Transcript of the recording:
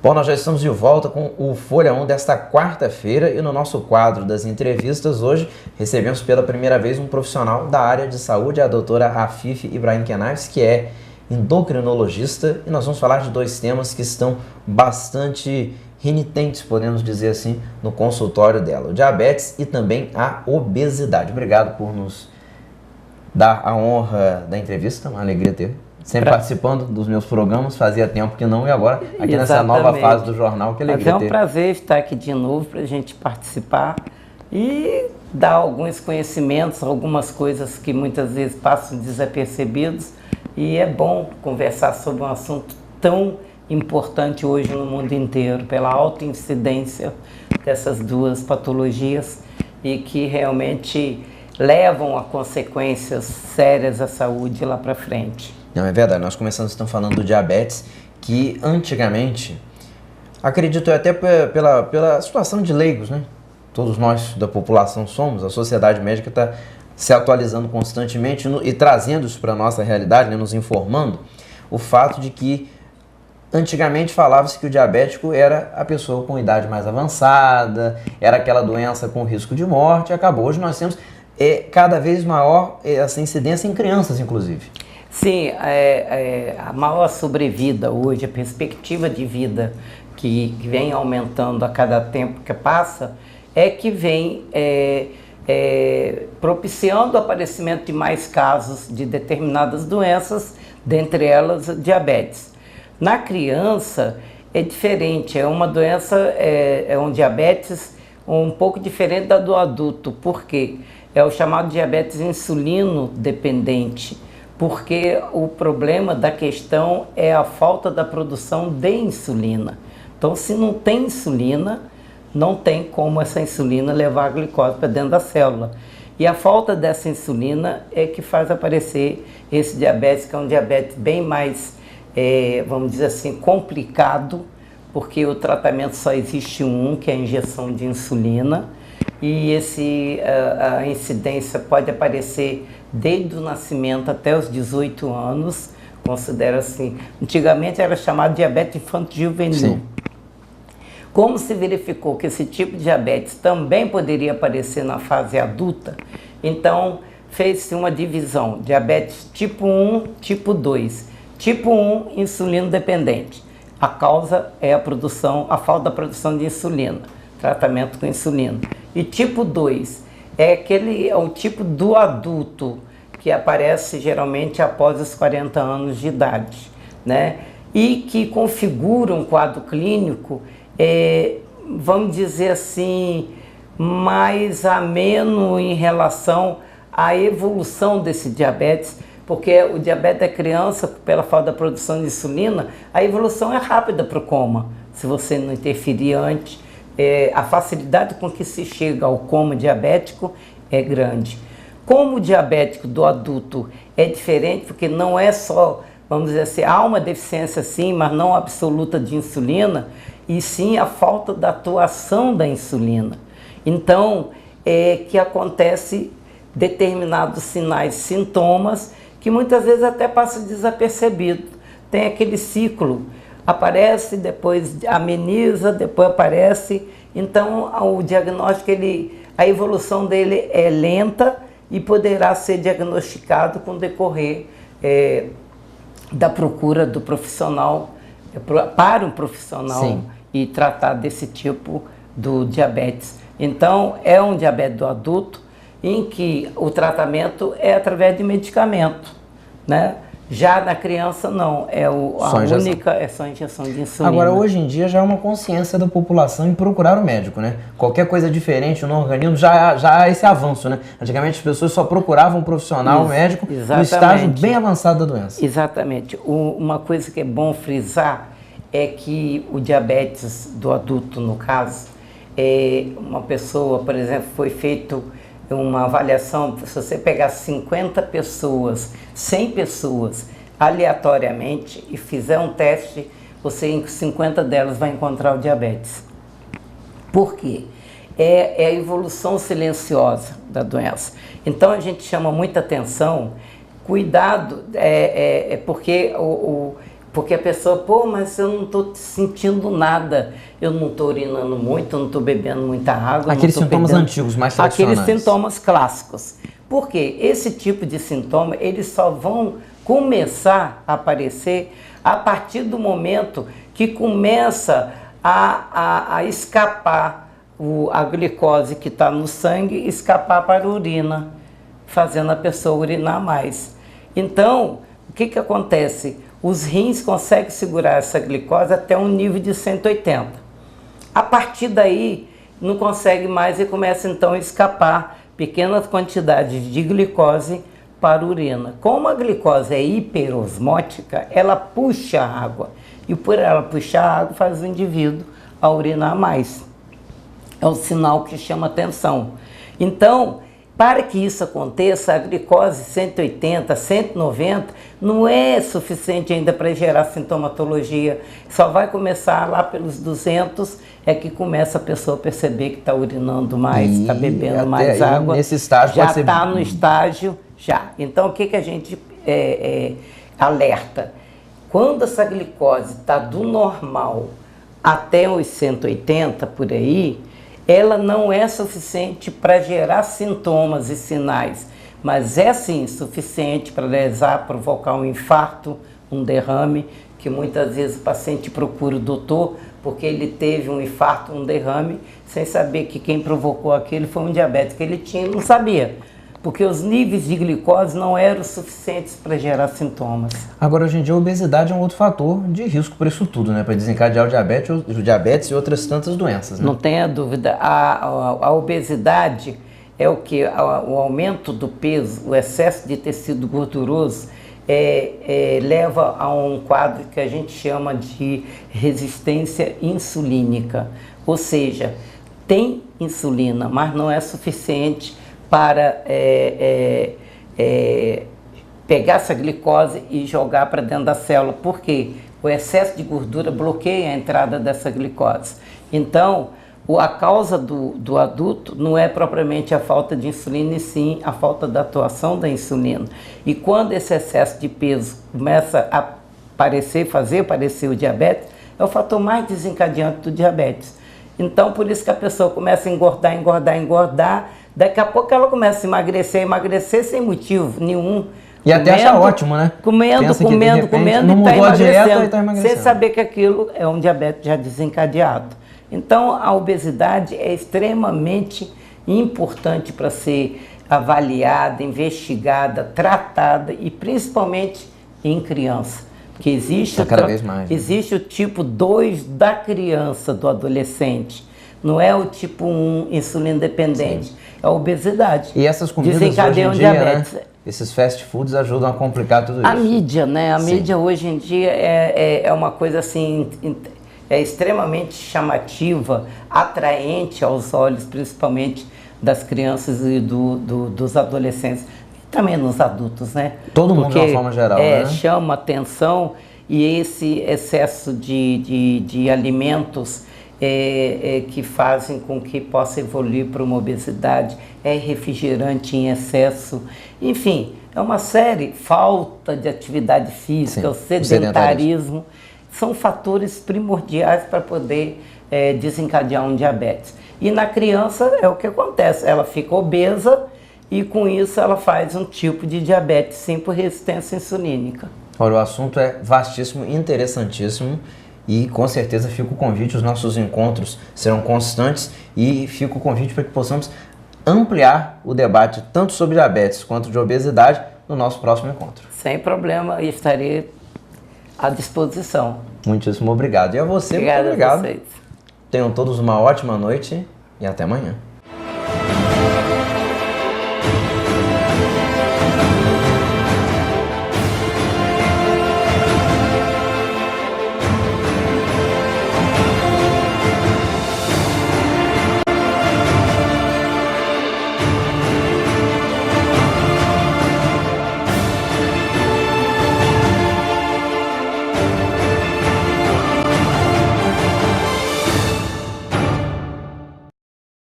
Bom, nós já estamos de volta com o Folha 1 desta quarta-feira e no nosso quadro das entrevistas hoje recebemos pela primeira vez um profissional da área de saúde, a doutora Afif Ibrahim Kenaves, que é endocrinologista, e nós vamos falar de dois temas que estão bastante renitentes, podemos dizer assim, no consultório dela, o diabetes e também a obesidade. Obrigado por nos dar a honra da entrevista, uma alegria ter. Sempre participando dos meus programas, fazia tempo que não, e agora aqui nessa nova fase do jornal, que alegria ter. Mas é um prazer estar aqui de novo para a gente participar e dar alguns conhecimentos, algumas coisas que muitas vezes passam desapercebidos, e é bom conversar sobre um assunto tão importante hoje no mundo inteiro, pela alta incidência dessas duas patologias e que realmente levam a consequências sérias à saúde lá para frente. Não, é verdade, nós começamos então falando do diabetes, que antigamente, acredito até pela situação de leigos, né? Todos nós da população somos, a sociedade médica está se atualizando constantemente e trazendo isso para a nossa realidade, né? Nos informando, o fato de que antigamente falava-se que o diabético era a pessoa com idade mais avançada, era aquela doença com risco de morte, e acabou. Hoje nós temos cada vez maior essa incidência em crianças, inclusive. Sim, a maior sobrevida hoje, a perspectiva de vida que vem aumentando a cada tempo que passa, é que vem propiciando o aparecimento de mais casos de determinadas doenças, dentre elas diabetes. Na criança é diferente, é uma doença, é um diabetes um pouco diferente da do adulto, porque é o chamado diabetes insulino dependente. Porque o problema da questão é a falta da produção de insulina. Então, se não tem insulina, não tem como essa insulina levar a glicose para dentro da célula. E a falta dessa insulina é que faz aparecer esse diabetes, que é um diabetes bem mais, vamos dizer assim, complicado, porque o tratamento só existe que é a injeção de insulina, e a incidência pode aparecer desde o nascimento até os 18 anos, considera assim. Antigamente era chamado diabetes infanto-juvenil. Sim. Como se verificou que esse tipo de diabetes também poderia aparecer na fase adulta, então fez-se uma divisão, diabetes tipo 1, tipo 2. Tipo 1, insulino dependente. A causa é a falta da produção de insulina, tratamento com insulina. E tipo 2 é o tipo do adulto, que aparece geralmente após os 40 anos de idade, né? E que configura um quadro clínico, vamos dizer assim, mais ameno em relação à evolução desse diabetes, porque o diabetes da criança, pela falta da produção de insulina, a evolução é rápida para o coma, se você não interferir antes. A facilidade com que se chega ao coma diabético é grande. Como o diabético do adulto é diferente, porque não é só, vamos dizer assim, há uma deficiência sim, mas não absoluta de insulina, e sim a falta da atuação da insulina. Então, que acontece determinados sinais, sintomas, que muitas vezes até passam desapercebido. Tem aquele ciclo, aparece, depois ameniza, depois aparece. Então, o diagnóstico, a evolução dele é lenta e poderá ser diagnosticado com o decorrer da procura do profissional, para um profissional. Sim. E tratar desse tipo do diabetes. Então, é um diabetes do adulto em que o tratamento é através de medicamento, né? Já na criança não, é só injeção de insulina. Agora, hoje em dia já é uma consciência da população em procurar o médico, né? Qualquer coisa diferente no organismo já há esse avanço, né? Antigamente as pessoas só procuravam um profissional, um médico, no estágio bem avançado da doença. Exatamente. Uma coisa que é bom frisar é que o diabetes do adulto, no caso, uma pessoa, por exemplo, foi feito uma avaliação, se você pegar 50 pessoas, 100 pessoas, aleatoriamente, e fizer um teste, você em 50 delas vai encontrar o diabetes. Por quê? É a evolução silenciosa da doença. Então a gente chama muita atenção, cuidado, porque Porque a pessoa, pô, mas eu não estou sentindo nada, eu não estou urinando muito, eu não estou bebendo muita água. Aqueles sintomas antigos, mais tradicionais. Aqueles sintomas clássicos. Porque esse tipo de sintoma, eles só vão começar a aparecer a partir do momento que começa a escapar a glicose que está no sangue, escapar para a urina, fazendo a pessoa urinar mais. Então, o que acontece? Os rins conseguem segurar essa glicose até um nível de 180. A partir daí, não consegue mais e começa então a escapar pequenas quantidades de glicose para a urina. Como a glicose é hiperosmótica, ela puxa a água. E por ela puxar a água, faz o indivíduo a urinar mais. É um sinal que chama atenção. Então, para que isso aconteça, a glicose 180, 190 não é suficiente ainda para gerar sintomatologia. Só vai começar lá pelos 200, é que começa a pessoa a perceber que está urinando mais, está bebendo mais água. Nesse estágio já está no estágio, já. Então, o que a gente alerta? Quando essa glicose está do normal até os 180, por aí, ela não é suficiente para gerar sintomas e sinais, mas é sim suficiente para lesar, provocar um infarto, um derrame, que muitas vezes o paciente procura o doutor porque ele teve um infarto, um derrame, sem saber que quem provocou aquilo foi um diabetes que ele tinha e não sabia, porque os níveis de glicose não eram suficientes para gerar sintomas. Agora, hoje em dia, a obesidade é um outro fator de risco para isso tudo, né? Para desencadear o diabetes e outras tantas doenças, né? Não tenha dúvida. A obesidade é o que? O aumento do peso, o excesso de tecido gorduroso leva a um quadro que a gente chama de resistência insulínica. Ou seja, tem insulina, mas não é suficiente para pegar essa glicose e jogar para dentro da célula. Por quê? O excesso de gordura bloqueia a entrada dessa glicose. Então, a causa do adulto não é propriamente a falta de insulina, e sim a falta da atuação da insulina. E quando esse excesso de peso começa a fazer aparecer o diabetes, é o fator mais desencadeante do diabetes. Então, por isso que a pessoa começa a engordar, daqui a pouco ela começa a emagrecer sem motivo nenhum. E até acha ótimo, né? Comendo e está emagrecendo, sem saber que aquilo é um diabetes já desencadeado. Então, a obesidade é extremamente importante para ser avaliada, investigada, tratada e principalmente em criança. Porque existe o tipo 2 da criança, do adolescente. Não é o tipo 1 insulina dependente, é a obesidade. E essas comidas desencadeiam hoje em dia, diabetes. Né? Esses fast foods ajudam a complicar tudo isso. A mídia, né? A mídia hoje em dia é uma coisa assim, extremamente chamativa, atraente aos olhos, principalmente das crianças e dos adolescentes. E também nos adultos, né? Todo mundo de uma forma geral, né? Chama atenção, e esse excesso de alimentos que fazem com que possa evoluir para uma obesidade, refrigerante em excesso, enfim, é uma série, falta de atividade física, sim, o sedentarismo, são fatores primordiais para poder desencadear um diabetes. E na criança é o que acontece, ela fica obesa e com isso ela faz um tipo de diabetes, sim, por resistência insulínica. Olha, o assunto é vastíssimo, interessantíssimo. E com certeza fica o convite, os nossos encontros serão constantes e fica o convite para que possamos ampliar o debate tanto sobre diabetes quanto de obesidade no nosso próximo encontro. Sem problema, estarei à disposição. Muitíssimo obrigado. E a você, obrigada, muito obrigado. A vocês. Tenham todos uma ótima noite e até amanhã.